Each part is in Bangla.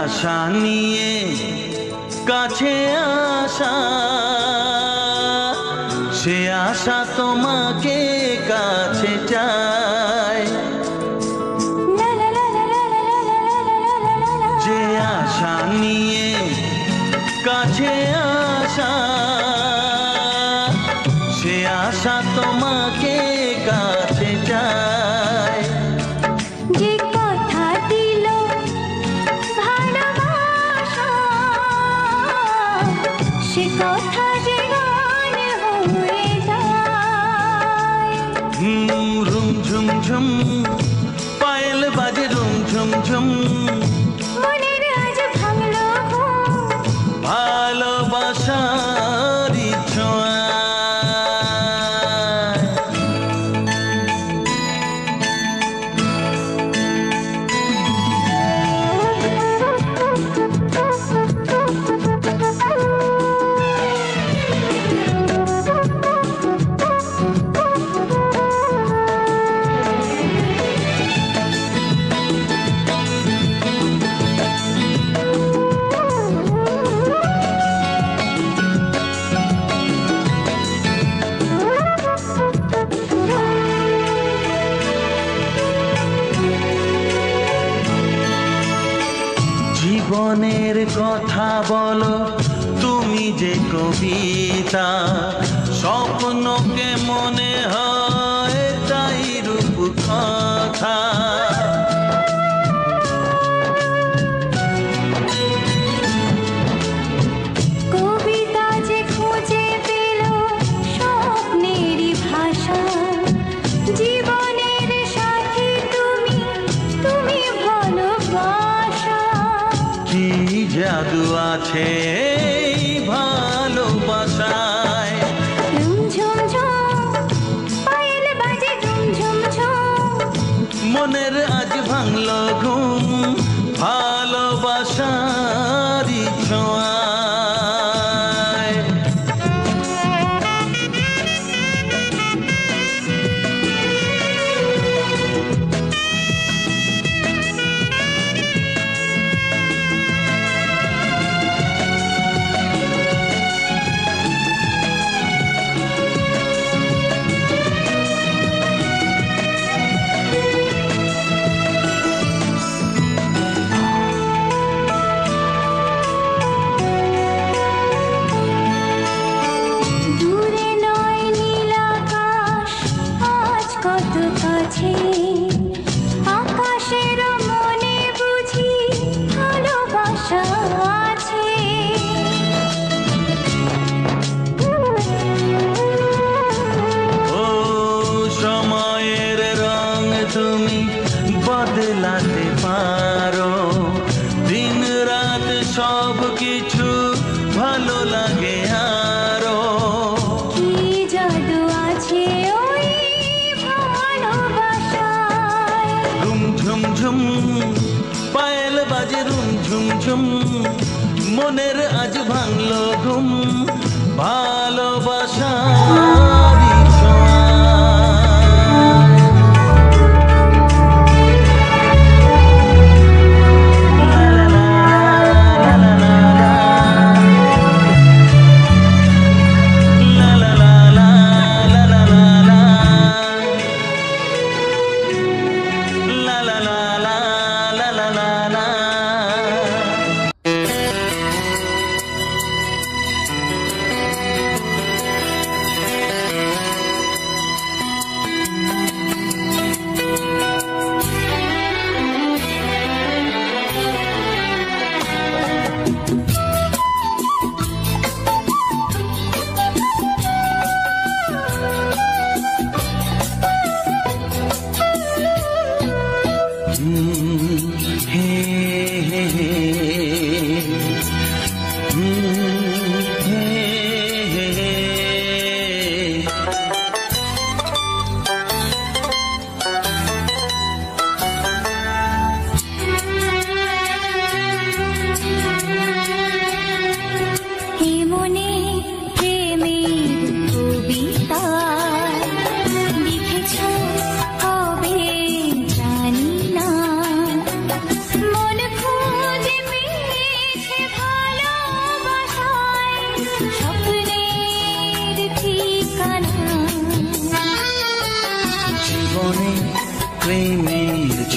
আশা নিয়ে কাছে আসা, সে আশা তোমাকে কাছে চায়। যে আশা নিয়ে কাছে আসা, সে আশা তোমাকে কাছে চায়। যে কথা দিল ভালোবাসা, সে কথা যে গান হয়ে যায়। রুম ঝুম ঝুম পায়েল বাজে, রুম ঝুম ঝুম মনের আজ ভাঙলো ঘুম, ভালোবাসারই ছোঁয়া। জীবনের কথা বলো তুমি যে কবিতা, স্বপ্নকে মনে হয় তাই রূপ কথা। কবিতা যে খুঁজে পেল স্বপ্নেরই ভাষা, জীবনের সাথী তুমি, তুমি ভালোবাসা। কি জাদু আছে এই ভালোবাসায়। ঝুম ঝুম ঝুম পায়েল বাজে, ঝুম ঝুম ঝুম মনের আজ ভাঙলো ঘুম, ভালোবাসারই ছোঁয়া। দূরে নয় নীল আকাশ আজ কত কাছে, আকাশের মনে বুঝি ভালোবাসা আছে। ও সময়ের রং তুমি বদলাতে পারো, দিন রাত সব কিছু ভালো লাগে আরো। কি জাদু আছে ওই ভালোবাসায়। রুম ঝুম ঝুম পায়েল বাজে, রুম ঝুম ঝুম মনের আজ ভাঙলো ঘুম, ভালোবাসারই ছোঁয়া।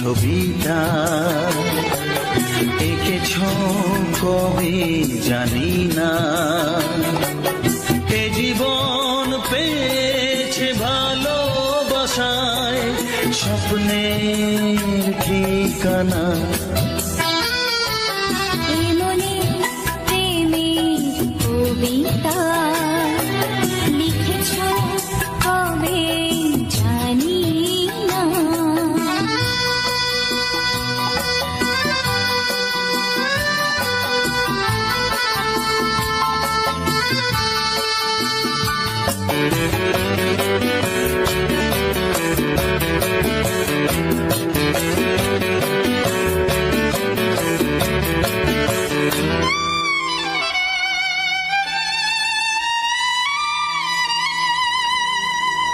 ছবিটা এঁকেছ কবে জানি না। এ জীবন পেয়েছে ভালোবাসায় স্বপ্নের ঠিকানা। এমনি প্রেমের কবিতা লিখেছ কবে জানি না।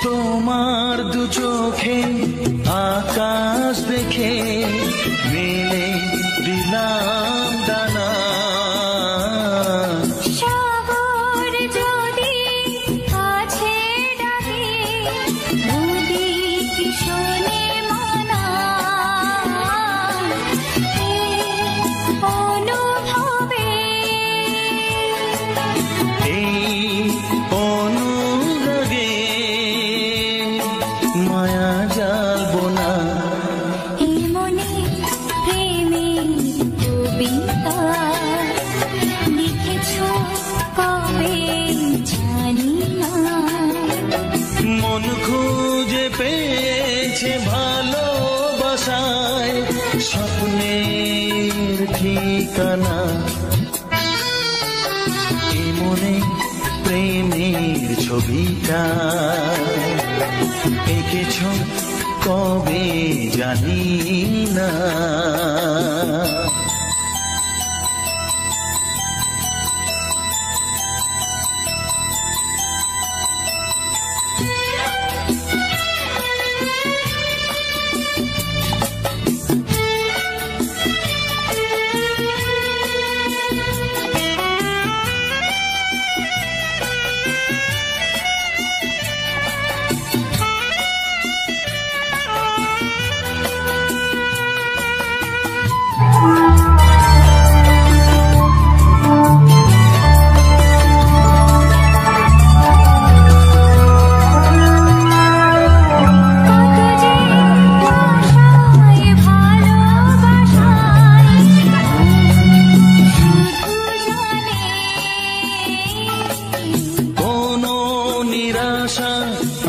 তোমার দু চোখে আকাশ দেখে মেলে দিলাম দানা। সাগর যদি কাছে ডাকে নদী কি শোনে মানা। এই অনুভবে এই অনুরাগে মায়া জালবো না। এই মনে প্রেমের কবিতা লিখেছ কবে জানি না। মন খুঁজে পেয়েছে ভালোবাসায় স্বপ্নের ঠিকানা। এ মনে প্রেমের ছবিটা এঁকেছ কবে জানি না।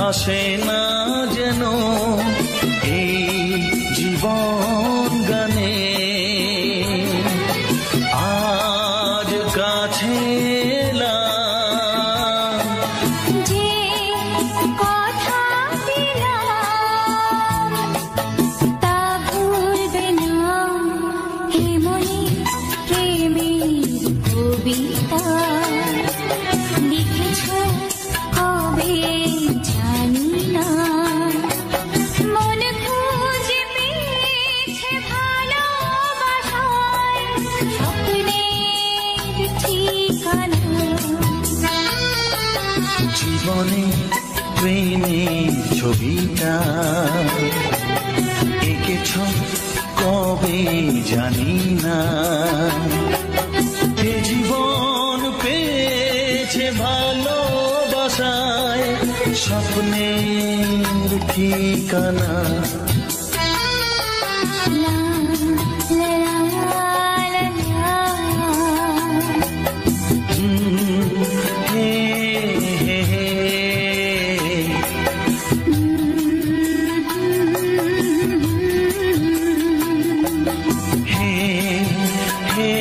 আসে না যেন এই জীবন গানে। আজ কাছে এলাম যে কথা দিলাম তা ভুলবে না। হে মনে প্রেমের কবিতা লিখেছ কবে জানি না। মন খুঁজে পেয়েছে ভালোবাসায় স্বপ্নের ঠিকানা। জীবনে প্রেমের ছবিটা এঁকেছ কবে জানি না। এ জীবন পেয়েছে ভালোবাসায় স্বপ্নের ঠিকানা। লা লা লা লা হে হে হে হে হে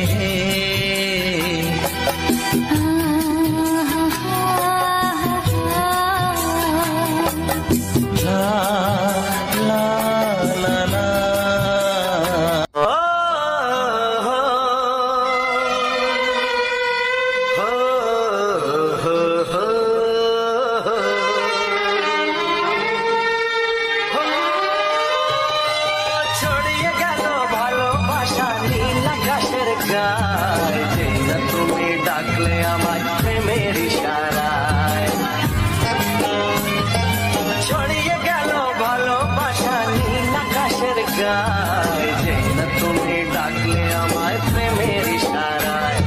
হে লা ডাকলে আমায় প্রেমের ইশারায়।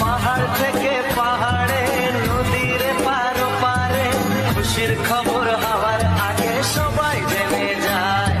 পাহাড় থেকে পাহাড়ে নদীর পার পারে খুশির খবর হওয়ার আগে সবাই জেনে যায়।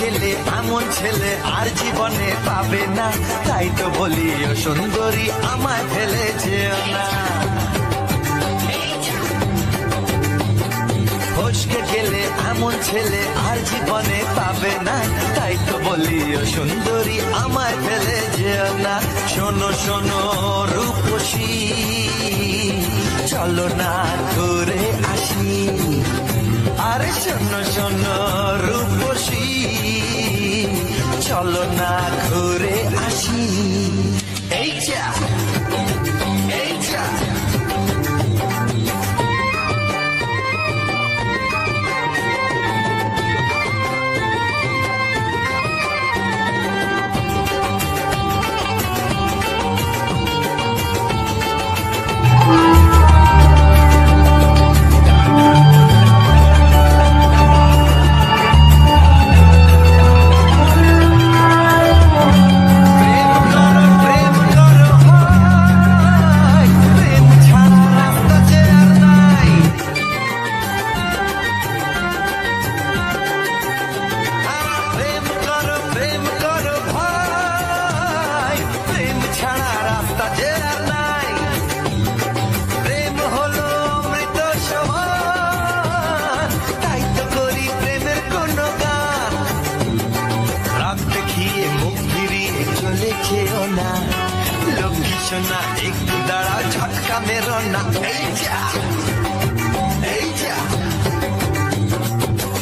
খেলে এমন ছেলে আর জীবনে পাবে না, তাই তো বলি ও সুন্দরী আমায় ফেলে যেও না। এমন ছেলে আর জীবনে পাবে না, তাই তো বলি ও সুন্দরী আমায় ফেলে যেও না। শোনো শোনো রূপসী, চলো না ঘুরে আসি। আরে শোনো শোনো রূপসী, চলো না ঘুরে আসি। এই যা এই যা না, একটু দাঁড়াও ঝটকা মেরো না। এই যা এই যা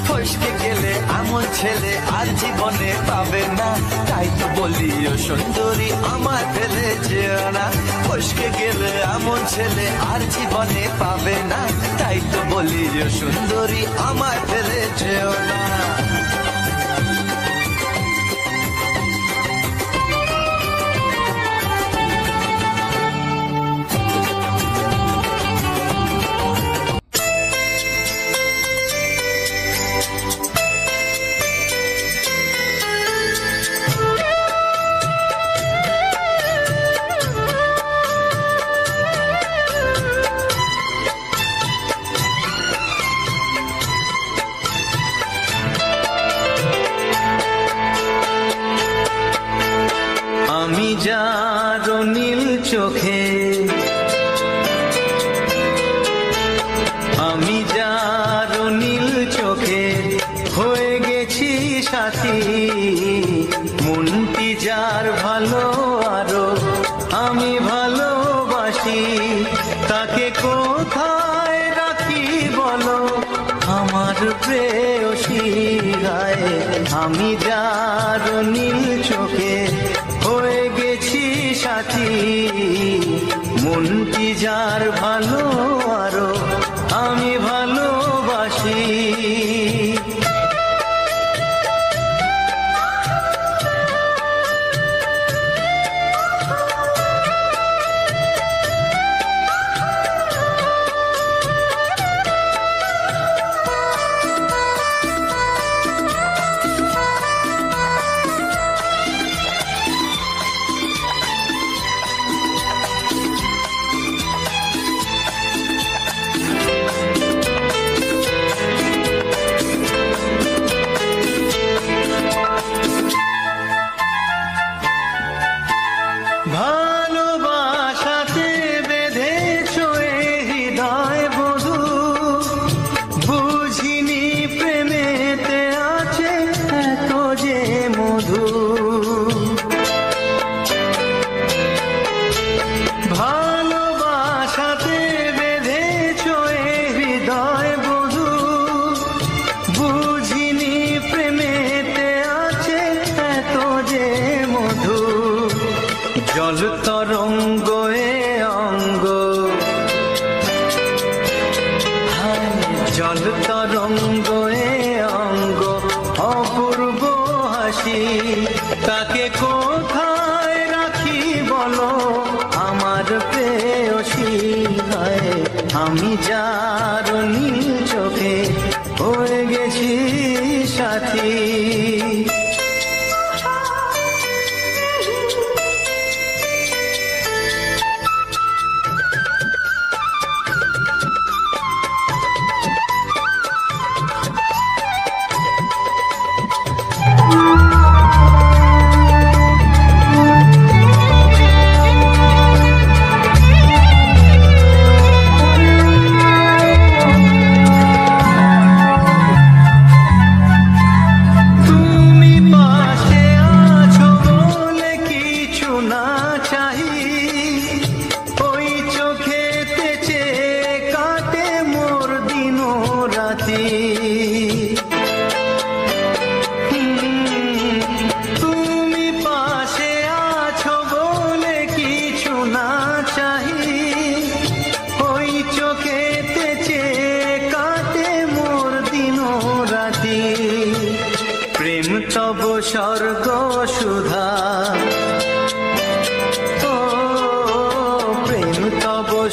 ফসকে গেলে এমন ছেলে আর জীবনে পাবে না, তাই তো বলি ও সুন্দরী আমার ফেলে যেও না। ফসকে গেলে এমন ছেলে আর জীবনে পাবে না, তাই তো বলি ও সুন্দরী আমার ফেলে যেও না। আমি যার নীল চোখে, আমি যার নীল চোখে হয়ে গেছি সাথী। মনটি যার ভালো আরো আমি ভালোবাসি, তাকে কোথায় রাখি বলো আমার প্রেয়সী গায়ে। আমি যার নীল চোখে হয়ে গেছি সাথী, মনটি যার ভালো আরো আমি ভালোবাসি। ভালোবাসাতে বেঁধেছ হৃদয় বধূ, বুঝিনি প্রেমেতে আছে এত যে মধু। ভালোবাসাতে বেঁধেছ হৃদয় বধূ, বুঝিনি প্রেমেতে আছে এত যে মধু। জল তরঙ্গ এ অঙ্গ, জল তরঙ্গ এ অঙ্গ অপূর্ব হাসি, তাকে কোথায় রাখি বলো আমার প্রেয়সী গায়ে। আমি যার নীল চোখে হয়ে গেছি সাথী।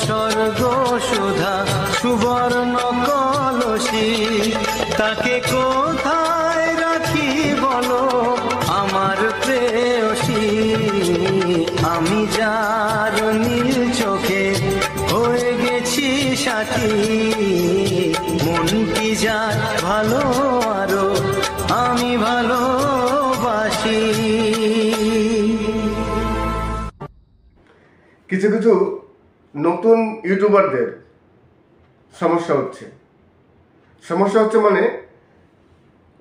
স্বর্গ সুধা সুবর্ণ কলসি, তাকে কোথায় রাখি বলো আমার প্রেয়সী। আমি যার নীল চোখে হয়ে গেছি সাথী, মনটি যার ভালো আরো আমি ভালোবাসি। কিছু কিছু নতুন ইউটিউবারদের সমস্যা হচ্ছে মানে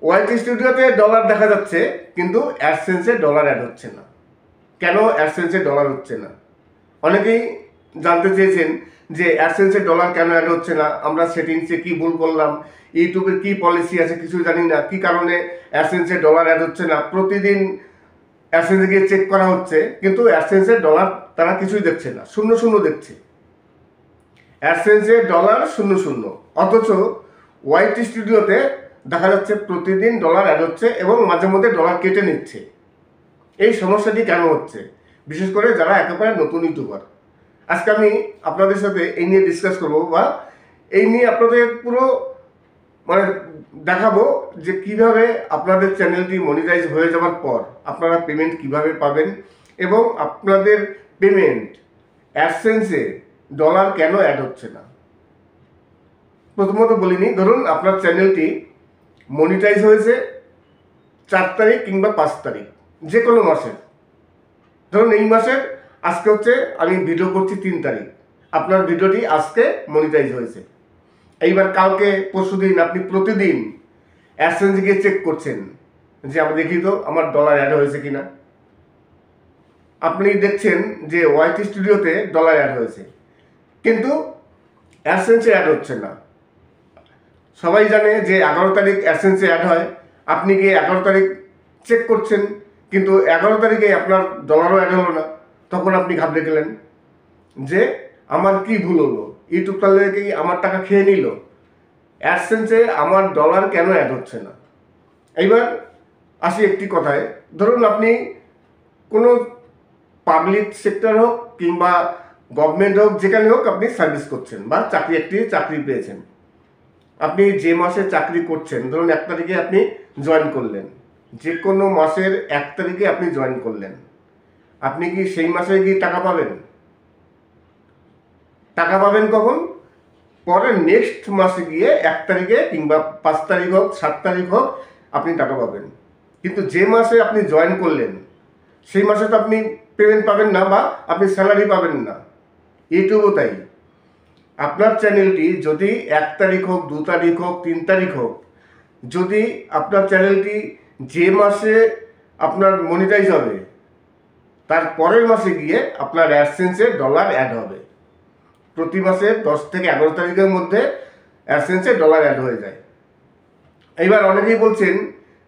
ওয়াইটি স্টুডিওতে ডলার দেখা যাচ্ছে কিন্তু অ্যাডসেন্সে ডলার অ্যাড হচ্ছে না। কেন অ্যাডসেন্সে ডলার হচ্ছে না? অনেকেই জানতে চেয়েছেন যে অ্যাডসেন্সে ডলার কেন অ্যাড হচ্ছে না, আমরা সেটিংসে কি ভুল করলাম, ইউটিউবের কি পলিসি আছে কিছু জানি না, কি কারণে অ্যাডসেন্সে ডলার অ্যাড হচ্ছে না। প্রতিদিন অ্যাডসেন্সে গিয়ে চেক করা হচ্ছে কিন্তু অ্যাডসেন্সে ডলার তারা কিছুই দেখছে না, 0 দেখছে। অ্যাডসেন্সে ডলার 0, অথচ ওয়াইটি স্টুডিওতে দেখা যাচ্ছে প্রতিদিন ডলার অ্যাড হচ্ছে এবং মাঝে মধ্যে ডলার কেটে নিচ্ছে। এই সমস্যাটি কেন হচ্ছে, বিশেষ করে যারা একেবারে নতুন ইউটিউবার। আজকে আমি আপনাদের সাথে এই নিয়ে ডিসকাস করবো, বা এই নিয়ে আপনাদের পুরো দেখাবো যে কিভাবে আপনাদের চ্যানেলটি মনিটাইজ হয়ে যাওয়ার পর আপনারা পেমেন্ট কিভাবে পাবেন, এবং আপনাদের পেমেন্ট অ্যাডসেন্সে ডলার কেন অ্যাড হচ্ছে না। প্রথমত বলিনি, ধরুন আপনার চ্যানেলটি মনিটাইজ হয়েছে 4 তারিখ কিংবা 5 তারিখ, যে কোনো মাসের। ধরুন এই মাসের আজকে হচ্ছে, আমি ভিডিও করছি 3 তারিখ, আপনার ভিডিওটি আজকে মনিটাইজ হয়েছে। এইবার কালকে পরশুদিন আপনি প্রতিদিন অ্যাডসেন্সে গিয়ে চেক করছেন যে আমি দেখি তো আমার ডলার অ্যাড হয়েছে কিনা। আপনি দেখছেন যে ওয়াইটি স্টুডিওতে ডলার অ্যাড হয়েছে কিন্তু অ্যাডসেন্সে অ্যাড হচ্ছে না। সবাই জানে যে 11 তারিখ অ্যাডসেন্সে অ্যাড হয়, আপনি গিয়ে 11 তারিখ চেক করছেন কিন্তু 11 তারিখে আপনার ডলারও অ্যাড হলো না। তখন আপনি ঘাবড়ে গেলেন যে আমার কি ভুল হলো, ইউটিউব তাহলে কি আমার টাকা খেয়ে নিল, অ্যাডসেন্সে আমার ডলার কেন অ্যাড হচ্ছে না। এইবার আসি একটি কথায়, ধরুন আপনি কোনো পাবলিক সেক্টর হোক কিংবা গভর্নমেন্ট হোক, যেখানে হোক আপনি সার্ভিস করছেন বা চাকরি পেয়েছেন। আপনি যে মাসে চাকরি করছেন, ধরুন 1 তারিখে আপনি জয়েন করলেন, যে কোনো মাসের 1 তারিখে আপনি জয়েন করলেন, আপনি কি সেই মাসে গিয়ে টাকা পাবেন? টাকা পাবেন কখন? পরের নেক্সট মাসে গিয়ে 1 তারিখে কিংবা 5 তারিখ হোক 7 তারিখ হোক আপনি টাকা পাবেন। কিন্তু যে মাসে আপনি জয়েন করলেন সেই মাসে তো আপনি পেমেন্ট পাবেন না বা আপনি স্যালারি পাবেন না। ইউটিউবও তাই, আপনার চ্যানেলটি যদি 1 তারিখ হোক 2 তারিখ হোক 3 তারিখ হোক, যদি আপনার চ্যানেলটি যে মাসে আপনার মনিটাইজ হবে তার পরের মাসে গিয়ে আপনার অ্যাডসেন্সে ডলার অ্যাড হবে। প্রতি মাসে 10 থেকে 11 তারিখের মধ্যে অ্যাডসেন্সে ডলার অ্যাড হয়ে যায়। এইবার অনেকেই বলছেন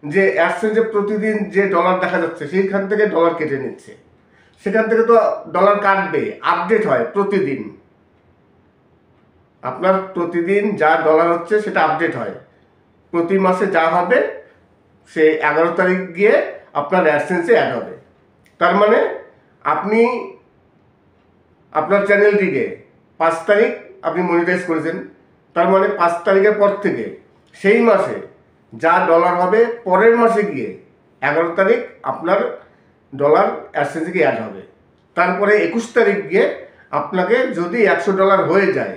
যে অ্যাডসেন্সে প্রতিদিন যে ডলার দেখা যাচ্ছে সেইখান থেকে ডলার কেটে নিচ্ছে। সেখান থেকে তো ডলার কাটবে, আপডেট হয় প্রতিদিন। আপনার প্রতিদিন যা ডলার হচ্ছে সেটা আপডেট হয়, প্রতি মাসে যা হবে সে 11 তারিখ গিয়ে আপনার অ্যাডসেন্সে অ্যাড হবে। তার মানে আপনি আপনার চ্যানেলটিকে 5 তারিখ আপনি মনিটাইজ করেছেন, তার মানে 5 তারিখের পর থেকে সেই মাসে যা ডলার হবে পরের মাসে গিয়ে 11 তারিখ আপনার ডলার অ্যাডসেন্সে গিয়ে অ্যাড হবে। তারপরে 21 তারিখ গিয়ে আপনাকে যদি $100 হয়ে যায়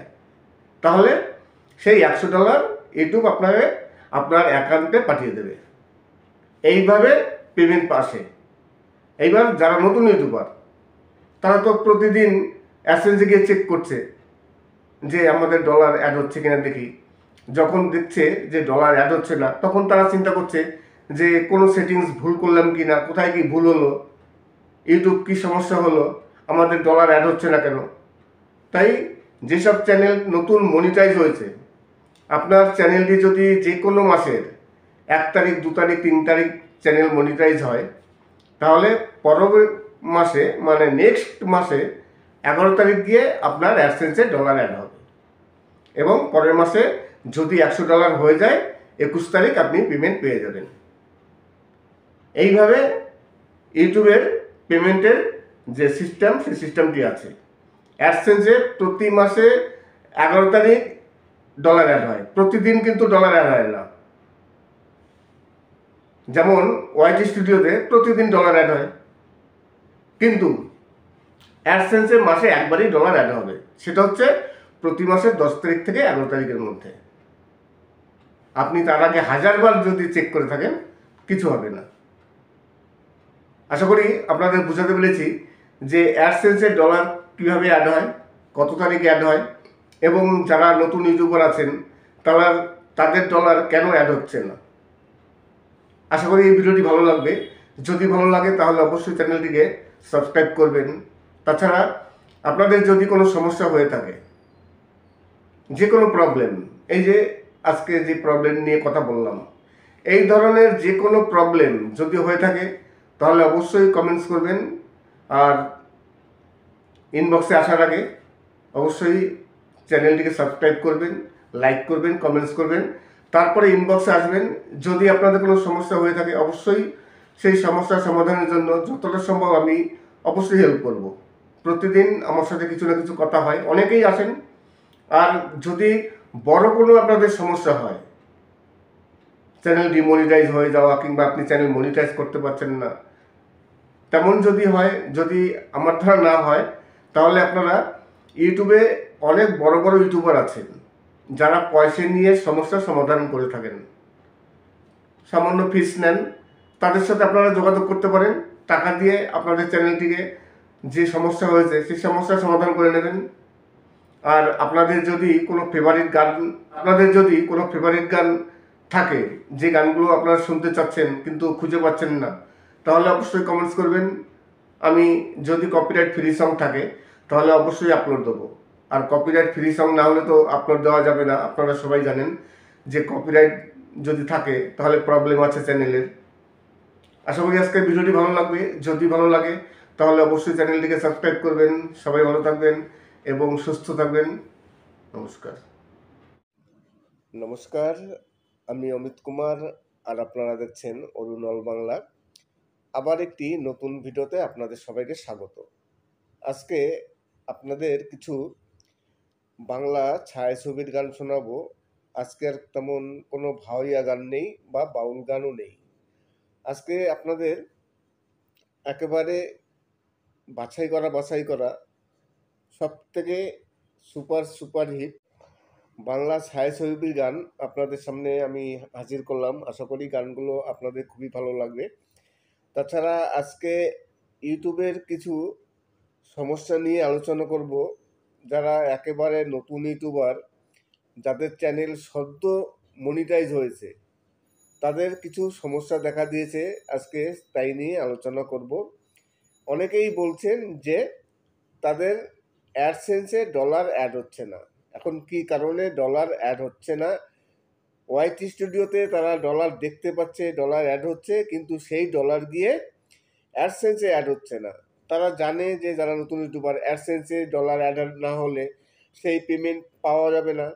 তাহলে সেই $100 ইউটিউব আপনাকে আপনার অ্যাকাউন্টে পাঠিয়ে দেবে। এইভাবে পেমেন্ট আসে। এইবার যারা নতুন ইউটিউবার তারা তো প্রতিদিন অ্যাডসেন্সে গিয়ে চেক করছে যে আমাদের ডলার অ্যাড হচ্ছে কিনা দেখি। যখন দেখছে যে ডলার অ্যাড হচ্ছে না তখন তারা চিন্তা করছে যে কোনো সেটিংস ভুল করলাম কি না, কোথায় কি ভুল হলো, ইউটিউব কি সমস্যা হলো, আমাদের ডলার অ্যাড হচ্ছে না কেন। তাই যেসব চ্যানেল নতুন মনিটাইজ হয়েছে, আপনার চ্যানেলটি যদি যে কোনো মাসের 1 তারিখ 2 তারিখ 3 তারিখ চ্যানেল মনিটাইজ হয় তাহলে পরবর্তী মাসে মানে নেক্সট মাসে 11 তারিখ গিয়ে আপনার অ্যাডসেন্সে ডলার অ্যাড হবে এবং পরের মাসে যদি $100 হয়ে যায় 21 তারিখ আপনি পেমেন্ট পেয়ে যাবেন। এইভাবে ইউটিউবের পেমেন্টের যে সিস্টেম সেই সিস্টেমটি আছে। অ্যাডসেন্সে প্রতি মাসে 11 তারিখ ডলার অ্যাড হয়, প্রতিদিন কিন্তু ডলার অ্যাড হয় না। যেমন ওয়াইটি স্টুডিওতে প্রতিদিন ডলার অ্যাড হয়, কিন্তু অ্যাডসেন্সে মাসে একবারই ডলার অ্যাড হবে, সেটা হচ্ছে প্রতি মাসের 10 তারিখ থেকে 11 তারিখের মধ্যে। আপনি তার আগে 1000বার যদি চেক করে থাকেন কিছু হবে না। আশা করি আপনাদের বোঝাতে পেরেছি যে অ্যাডসেন্সে ডলার কীভাবে অ্যাড হয়, কত তারিখে অ্যাড হয়, এবং যারা নতুন ইউটিউবার আছেন তাদের ডলার কেন অ্যাড হচ্ছে না। আশা করি এই ভিডিওটি ভালো লাগবে। যদি ভালো লাগে তাহলে অবশ্যই চ্যানেলটিকে সাবস্ক্রাইব করবেন। তাছাড়া আপনাদের যদি কোনো সমস্যা হয়ে থাকে, যে কোনো প্রবলেম, এই যে আজকে যে প্রবলেম নিয়ে কথা বললাম, এই ধরনের যে কোনো প্রবলেম যদি হয়ে থাকে তাহলে অবশ্যই কমেন্টস করবেন। আর ইনবক্সে আসার আগে অবশ্যই চ্যানেলটিকে সাবস্ক্রাইব করবেন, লাইক করবেন, কমেন্টস করবেন, তারপরে ইনবক্সে আসবেন। যদি আপনাদের কোনো সমস্যা হয়ে থাকে অবশ্যই সেই সমস্যার সমাধানের জন্য যতটা সম্ভব আমি অবশ্যই হেল্প করব। প্রতিদিন আমার সাথে কিছু না কিছু কথা হয়, অনেকেই আসেন। আর যদি বড় কোনো আপনাদের সমস্যা হয়, চ্যানেল ডিমনিটাইজ হয়ে যাওয়া কিংবা আপনি চ্যানেল মনিটাইজ করতে পারছেন না, তেমন যদি হয়, যদি আমার ধারা না হয়, তাহলে আপনারা ইউটিউবে অনেক বড় বড় ইউটিউবার আছেন যারা পয়সা নিয়ে সমস্যার সমাধান করে থাকেন, সামান্য ফিস নেন। তাদের সাথে আপনারা যোগাযোগ করতে পারেন, টাকা দিয়ে আপনাদের চ্যানেলটিকে যে সমস্যা হয়েছে সেই সমস্যার সমাধান করে নেবেন। আর আপনাদের যদি কোনো ফেভারিট গান থাকে, যে গানগুলো আপনারা শুনতে চাচ্ছেন কিন্তু খুঁজে পাচ্ছেন না, তাহলে অবশ্যই কমেন্টস করবেন। আমি যদি কপিরাইট ফ্রি সং থাকে তাহলে অবশ্যই আপলোড দেবো। আর কপিরাইট ফ্রি সং না হলে তো আপলোড দেওয়া যাবে না। আপনারা সবাই জানেন যে কপিরাইট যদি থাকে তাহলে প্রবলেম আছে চ্যানেলের। আশা করি আজকের ভিডিওটি ভালো লাগবে। যদি ভালো লাগে তাহলে অবশ্যই চ্যানেলটিকে সাবস্ক্রাইব করবেন। সবাই ভালো থাকবেন এবং সুস্থ থাকবেন। নমস্কার, আমি অমিত কুমার, আর আপনারা দেখছেন অরুণ অল বাংলা। আবার একটি নতুন ভিডিওতে আপনাদের সবাইকে স্বাগত। আজকে আপনাদের কিছু বাংলা ছায়াছবির গান শোনাবো। আজকে আর তেমন কোনো ভাওয়াইয়া গান নেই বা বাউল গানও নেই। আজকে আপনাদের একেবারে বাছাই করা সব থেকে সুপার হিট বাংলা ছায়াছবির গান আপনাদের সামনে আমি হাজির করলাম। আশা করি গানগুলো আপনাদের খুবই ভালো লাগবে। তাছাড়া আজকে ইউটিউবের কিছু সমস্যা নিয়ে আলোচনা করব। যারা একেবারে নতুন ইউটিউবার, যাদের চ্যানেল সদ্য মনিটাইজ হয়েছে, তাদের কিছু সমস্যা দেখা দিয়েছে, আজকে তাই নিয়ে আলোচনা করব। অনেকেই বলছেন যে তাদের অ্যাডসেন্সে ডলার অ্যাড হচ্ছে না। এখন কি কারণে ডলার অ্যাড হচ্ছে না? ওয়াইটি স্টুডিওতে তারা ডলার দেখতে পাচ্ছে, ডলার অ্যাড হচ্ছে, কিন্তু সেই ডলার গিয়ে অ্যাডসেন্সে অ্যাড হচ্ছে না। তারা জানে যে যারা নতুন ইউটিউবার, অ্যাডসেন্সে ডলার অ্যাড না হলে সেই পেমেন্ট পাওয়া যাবে না।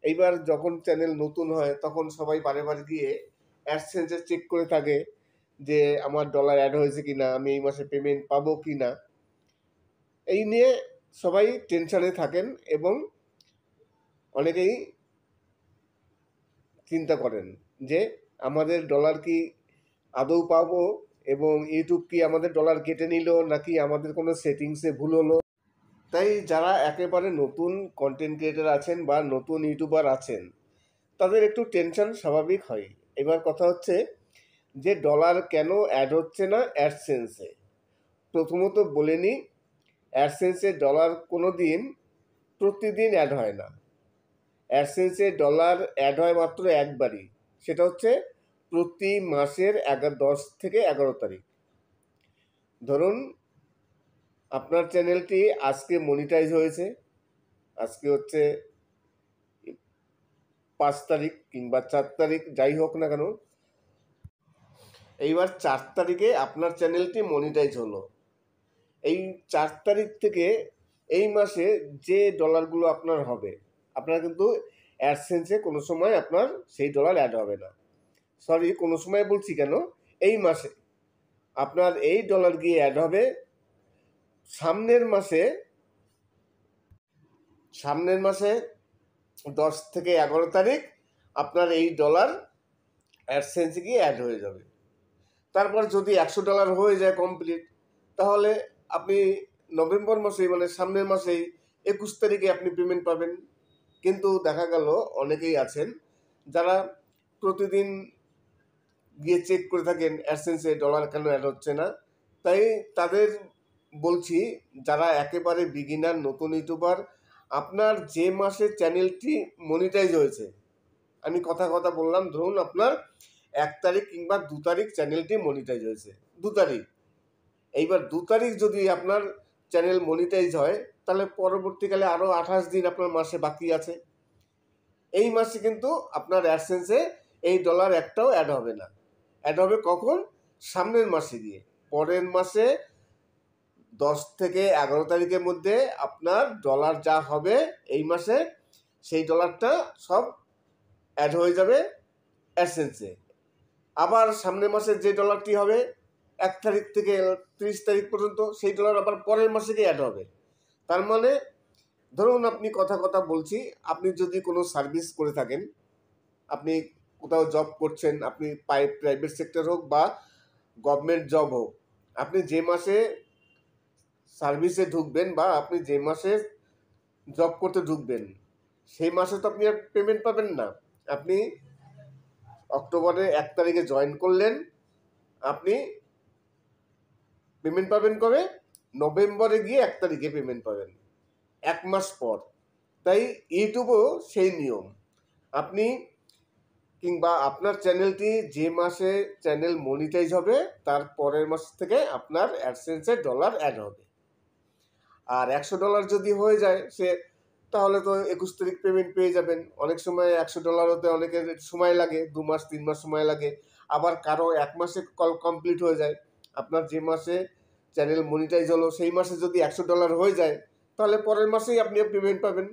এইবার যখন চ্যানেল নতুন হয় তখন সবাই বারে গিয়ে অ্যাডসেন্সে চেক করে থাকে যে আমার ডলার অ্যাড হয়েছে কি না, আমি এই মাসে পেমেন্ট পাবো কি না। এই নিয়ে সবাই টেনশনে থাকেন এবং অনেকেই চিন্তা করেন যে আমাদের ডলার কি আদৌ পাবো, এবং ইউটিউব কি আমাদের ডলার কেটে নিল নাকি আমাদের কোনো সেটিংসে ভুল হলো। তাই যারা একেবারে নতুন কন্টেন্ট ক্রিয়েটার আছেন বা নতুন ইউটিউবার আছেন, তাদের একটু টেনশন স্বাভাবিক হয়। এবার কথা হচ্ছে যে ডলার কেন অ্যাড হচ্ছে না অ্যাডসেন্সে। প্রথমত বলে নিই, অ্যাডসেন্সে ডলার কোনো দিন প্রতিদিন অ্যাড হয় না। অ্যাডসেন্সে ডলার অ্যাড হয় মাত্র একবারই, সেটা হচ্ছে প্রতি মাসের 10 থেকে 11 তারিখ। ধরুন আপনার চ্যানেলটি আজকে মনিটাইজ হয়েছে, আজকে হচ্ছে 5 তারিখ কিংবা 4 তারিখ, যাই হোক না কেন। এইবার 4 তারিখে আপনার চ্যানেলটি মনিটাইজ হলো। এই 4 তারিখ থেকে এই মাসে যে ডলারগুলো আপনার হবে, আপনার কিন্তু অ্যাডসেন্সে কোনো সময় আপনার সেই ডলার অ্যাড হবে না। সরি, কোনো সময় বলছি কেন, এই মাসে আপনার এই ডলার গিয়ে অ্যাড হবে সামনের মাসে সামনের মাসে 10 থেকে 11 তারিখ আপনার এই ডলার অ্যাডসেন্সে গিয়ে অ্যাড হয়ে যাবে। তারপর যদি $100 হয়ে যায় কমপ্লিট, তাহলে আপনি নভেম্বর মাসেই মানে সামনের মাসেই 21 তারিখে আপনি পেমেন্ট পাবেন। কিন্তু দেখা গেল অনেকেই আছেন যারা প্রতিদিন গিয়ে চেক করে থাকেন অ্যাডসেন্সে ডলার কেন অ্যাড হচ্ছে না। তাই তাদের বলছি, যারা একেবারে বিগিনার নতুন ইউটিউবার, আপনার যে মাসে চ্যানেলটি মনিটাইজ হয়েছে, আমি কথা বললাম, ধরুন আপনার 1 তারিখ কিংবা 2 তারিখ চ্যানেলটি মনিটাইজ হয়েছে, 2 তারিখ। এইবার 2 তারিখ যদি আপনার চ্যানেল মনিটাইজ হয়, তাহলে পরবর্তীকালে আরও 28 দিন আপনার মাসে বাকি আছে। এই মাসে কিন্তু আপনার অ্যাডসেন্সে এই ডলার একটাও অ্যাড হবে না। অ্যাড হবে কখন? সামনের মাসে গিয়ে। পরের মাসে 10 থেকে 11 তারিখের মধ্যে আপনার ডলার যা হবে এই মাসে, সেই ডলারটা সব অ্যাড হয়ে যাবে অ্যাডসেন্সে। আবার সামনের মাসে যে ডলারটি হবে 1 তারিখ থেকে 30 তারিখ পর্যন্ত, সেই ডলার আবার পরের মাসে গিয়ে অ্যাড হবে। তার মানে ধরুন আপনি কথা বলছি, আপনি যদি কোনো সার্ভিস করে থাকেন, আপনি কোথাও জব করছেন, আপনি প্রাইভেট সেক্টর হোক বা গভর্নমেন্ট জব হোক, আপনি যে মাসে সার্ভিসে ঢুকবেন বা আপনি যে মাসে জব করতে ঢুকবেন, সেই মাসে তো আপনি আর পেমেন্ট পাবেন না। আপনি অক্টোবরে 1 তারিখে জয়েন করলেন, আপনি পেমেন্ট পাবেন কবে? নভেম্বরে গিয়ে 1 তারিখে পেমেন্ট পাবেন, 1 মাস পর। তাই ইউটিউবও সেই নিয়ম। আপনি কিংবা আপনার চ্যানেলটি যে মাসে চ্যানেল মনিটাইজ হবে, তার পরের মাস থেকে আপনার অ্যাডসেন্সে ডলার অ্যাড হবে। আর $100 যদি হয়ে যায় তাহলে তো 21 তারিখ পেমেন্ট পেয়ে যাবেন। অনেক সময় $100 হতে অনেকের সময় লাগে, 2 মাস 3 মাস সময় লাগে, আবার কারো 1 মাসে কমপ্লিট হয়ে যায়। আপনার যে মাসে চ্যানেল মনিটাইজ হলো সেই মাসে যদি $100 হয়ে যায়, তাহলে পরের মাসেই আপনি পেমেন্ট পাবেন।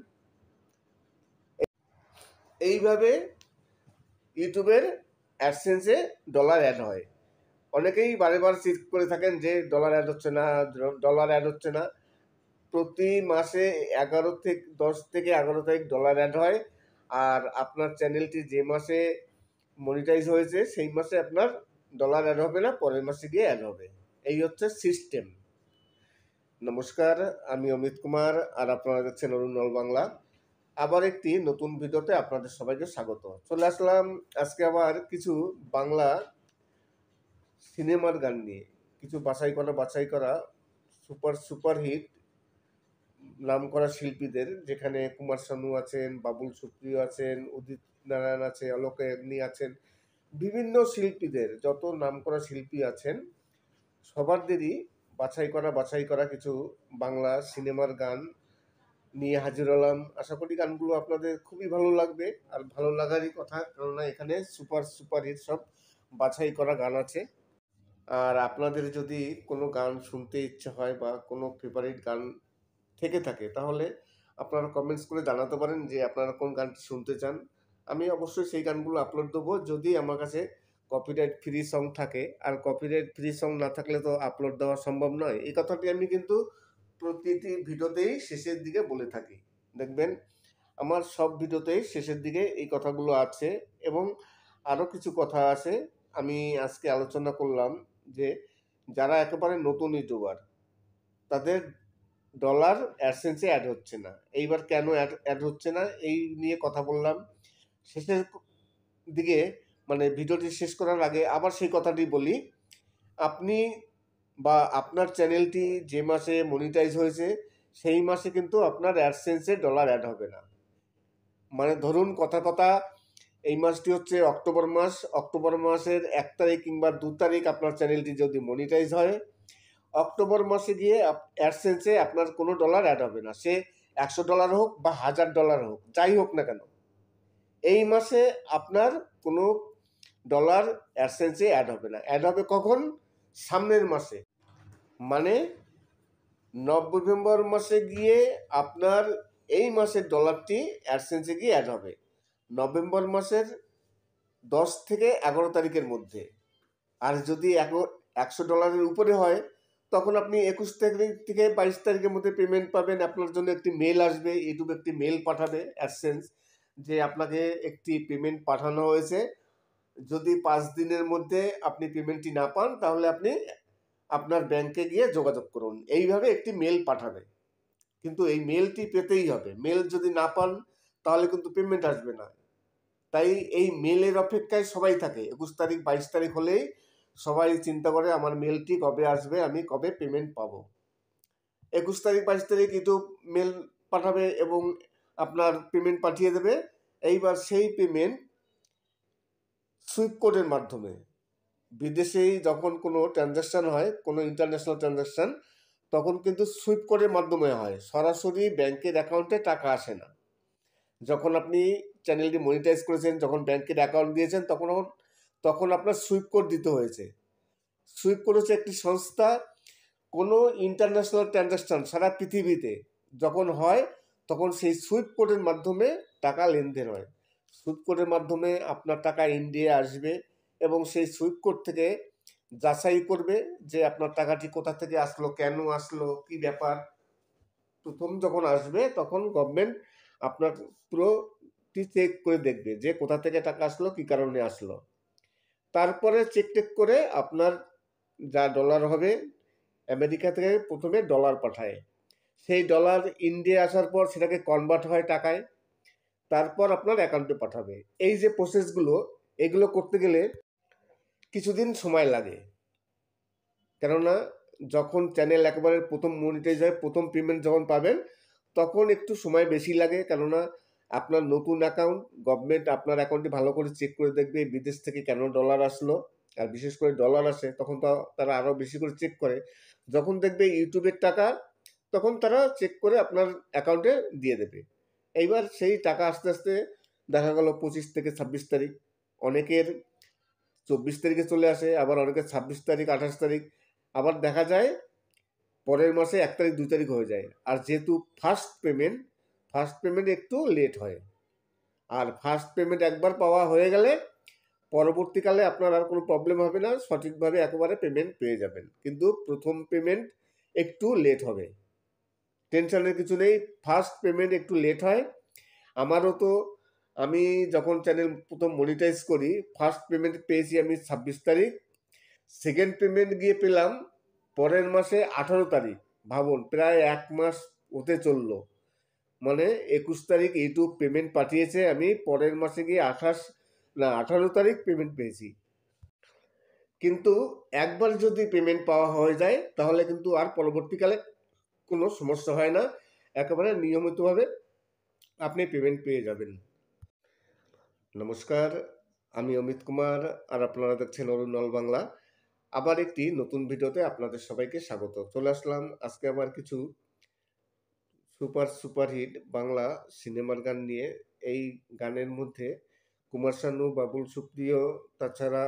এইভাবে ইউটিউবের অ্যাডসেন্সে ডলার অ্যাড হয়। অনেকেই বারে চেক করে থাকেন যে ডলার অ্যাড হচ্ছে না। প্রতি মাসে 10 থেকে 11 তারিখ ডলার অ্যাড হয়। আর আপনার চ্যানেলটি যে মাসে মনিটাইজ হয়েছে সেই মাসে আপনার ডলার অ্যাড হবে না, পরের মাসে গিয়ে অ্যাড হবে। এই হচ্ছে সিস্টেম। নমস্কার, আমি অমিত কুমার, আর আপনারা দেখছেন অরুণ নল বাংলা। আবার একটি নতুন ভিডিওতে আপনাদের সবাইকে স্বাগত। চলে আসলাম আজকে আবার কিছু বাংলা সিনেমার গান নিয়ে, কিছু বাছাই করা সুপারহিট নামকরা শিল্পীদের, যেখানে কুমার শানু আছেন, বাবুল সুপ্রিয় আছেন, উদিত নারায়ণ আছে, অলোক অগ্নি আছেন, বিভিন্ন শিল্পীদের, যত নামকরা শিল্পী আছেন সবারদেরই বাছাই করা কিছু বাংলা সিনেমার গান নিয়ে হাজির হলাম। আশা করি গানগুলো আপনাদের খুবই ভালো লাগবে, আর ভালো লাগারই কথা, কেননা এখানে সুপারহিট সব বাছাই করা গান আছে। আর আপনাদের যদি কোনো গান শুনতে ইচ্ছে হয় বা কোনো ফেভারিট গান থেকে থাকে, তাহলে আপনারা কমেন্টস করে জানাতে পারেন যে আপনারা কোন গানটি শুনতে চান। আমি অবশ্যই সেই গানগুলো আপলোড দেবো, যদি আমার কাছে কপিরাইট ফ্রি সং থাকে। আর কপিরাইট ফ্রি সং না থাকলে তো আপলোড দেওয়া সম্ভব নয়। এই কথাটি আমি কিন্তু প্রতিটি ভিডিওতেই শেষের দিকে বলে থাকি। দেখবেন আমার সব ভিডিওতেই শেষের দিকে এই কথাগুলো আছে, এবং আরও কিছু কথা আছে। আমি আজকে আলোচনা করলাম যে যারা একেবারে নতুন ইউটিউবার, তাদের ডলার অ্যাডসেন্সে অ্যাড হচ্ছে না। এইবার কেন অ্যাড হচ্ছে না এই নিয়ে কথা বললাম। শেষের দিকে মানে ভিডিওটি শেষ করার আগে আবার সেই কথাটি বলি, আপনি বা আপনার চ্যানেলটি যে মাসে মনিটাইজ হয়েছে সেই মাসে কিন্তু আপনার অ্যাডসেন্সে ডলার অ্যাড হবে না। মানে ধরুন এই মাসটি হচ্ছে অক্টোবর মাসের 1 তারিখ কিংবা 2 তারিখ আপনার চ্যানেলটি যদি মনিটাইজ হয়, অক্টোবর মাসে গিয়ে অ্যাডসেন্সে আপনার কোনো ডলার অ্যাড হবে না। সে $100 হোক বা $1000 হোক, যাই হোক না কেন, এই মাসে আপনার কোনো ডলার অ্যাডসেন্সে অ্যাড হবে না। অ্যাড হবে কখন? সামনের মাসে, মানে নভেম্বর মাসে গিয়ে আপনার এই মাসের ডলারটি অ্যাডসেন্সে গিয়ে অ্যাড হবে নভেম্বর মাসের 10 থেকে 11 তারিখের মধ্যে। আর যদি $100 উপরে হয়, তো তখন আপনি 21 তারিখ থেকে 22 তারিখের মধ্যে পেমেন্ট পাবেন। আপনার জন্য একটি মেল আসবে, ইউটিউব একটি মেল পাঠাবে অ্যাডসেন্স, যে আপনাকে একটি পেমেন্ট পাঠানো হয়েছে। যদি 5 দিনের মধ্যে আপনি পেমেন্টটি না পান তাহলে আপনি আপনার ব্যাংকে গিয়ে যোগাযোগ করুন, এইভাবে একটি মেল পাঠাবে। কিন্তু এই মেলটি পেতেই হবে, মেল যদি না পান তাহলে কিন্তু পেমেন্ট আসবে না। তাই এই মেলের অপেক্ষায় সবাই থাকে। 21 তারিখ 22 তারিখ হলেই সবাই চিন্তা করে আমার মেলটি কবে আসবে, আমি কবে পেমেন্ট পাবো। 21 তারিখ 22 তারিখ ইউটিউব মেল পাঠাবে এবং আপনার পেমেন্ট পাঠিয়ে দেবে। এইবার সেই পেমেন্ট সুইফট কোডের মাধ্যমে, বিদেশেই যখন কোনো ট্রানজ্যাকশান হয়, কোনো ইন্টারন্যাশনাল ট্রানজ্যাকশান, তখন কিন্তু সুইফট কোডের মাধ্যমে হয়, সরাসরি ব্যাংকের অ্যাকাউন্টে টাকা আসে না। যখন আপনি চ্যানেলটি মনিটাইজ করেছেন, যখন ব্যাংকের অ্যাকাউন্ট দিয়েছেন, তখন আপনার সুইফট কোড দিতে হয়েছে। সুইফট কোড হচ্ছে একটি সংস্থা, কোনো ইন্টারন্যাশনাল ট্রানজ্যাকশান সারা পৃথিবীতে যখন হয় তখন সেই সুইফট কোডের মাধ্যমে টাকা লেনদেন হয়। সুইফট কোডের মাধ্যমে আপনার টাকা ইন্ডিয়া আসবে এবং সেই সুইফট কোড থেকে যাচাই করবে যে আপনার টাকাটি কোথা থেকে আসলো, কেন আসলো, কি ব্যাপার। প্রথম যখন আসবে তখন গভর্নমেন্ট আপনার পুরোটি চেক করে দেখবে যে কোথা থেকে টাকা আসলো, কি কারণে আসলো। তারপরে চেক করে আপনার যা ডলার হবে, আমেরিকা থেকে প্রথমে ডলার পাঠায়, সেই ডলার ইন্ডিয়া আসার পর সেটাকে কনভার্ট হয় টাকায়, তারপর আপনার অ্যাকাউন্টে পাঠাবে। এই যে প্রসেসগুলো, এগুলো করতে গেলে কিছুদিন সময় লাগে। কেননা যখন চ্যানেল একেবারে প্রথম মনিটাইজ হয়, প্রথম পেমেন্ট যখন পাবেন তখন একটু সময় বেশি লাগে। কেননা আপনার নতুন অ্যাকাউন্ট, গভর্নমেন্ট আপনার অ্যাকাউন্টটি ভালো করে চেক করে দেখবে বিদেশ থেকে কেন ডলার আসলো। আর বিশেষ করে ডলার আসে তখন তো তারা আরও বেশি করে চেক করে। যখন দেখবে ইউটিউবের টাকা, তখন তারা চেক করে আপনার অ্যাকাউন্টে দিয়ে দেবে। এইবার সেই টাকা আস্তে আস্তে দেখা গেল 25 থেকে 26 তারিখ, অনেকের 24 তারিখে চলে আসে, আবার অনেকের 26 তারিখ, 28 তারিখ, আবার দেখা যায় পরের মাসে 1 তারিখ 2 তারিখ হয়ে যায়। আর যেহেতু ফার্স্ট পেমেন্ট একটু লেট হয়। আর ফার্স্ট পেমেন্ট একবার পাওয়া হয়ে গেলে পরবর্তীকালে আপনার আর কোনো প্রবলেম হবে না, সঠিকভাবে একেবারে পেমেন্ট পেয়ে যাবেন। কিন্তু প্রথম পেমেন্ট একটু লেট হবে, টেনশনের কিছু নেই। ফার্স্ট পেমেন্ট একটু লেট হয়। আমারও তো, আমি যখন চ্যানেল প্রথম মনিটাইজ করি, ফার্স্ট পেমেন্ট পেয়েছি আমি 26 তারিখ, সেকেন্ড পেমেন্ট গিয়ে পেলাম পরের মাসে 18 তারিখ। ভাবুন, প্রায় 1 মাস হতে চললো। মানে 21 তারিখ ইউটিউব পেমেন্ট পাঠিয়েছে, আমি পরের মাসে গিয়ে 18 তারিখ পেমেন্ট পেয়েছি। কিন্তু একবার যদি পেমেন্ট পাওয়া হয়ে যায় তাহলে কিন্তু আর পরবর্তীকালে কোনো সমস্যা হয় না, একেবারে নিয়মিতভাবে আপনি পেমেন্ট পেয়ে যাবেন। নমস্কার, আমি অমিত কুমার, আর আপনারা দেখছেন অরুণ অল বাংলা। আবার একটি নতুন ভিডিওতে আপনাদের সবাইকে স্বাগত। চলে আসলাম আজকে আবার কিছু সুপারহিট বাংলা সিনেমার গান নিয়ে। এই গানের মধ্যে কুমার শানু, বাবুল সুপ্রিয়, তাছাড়া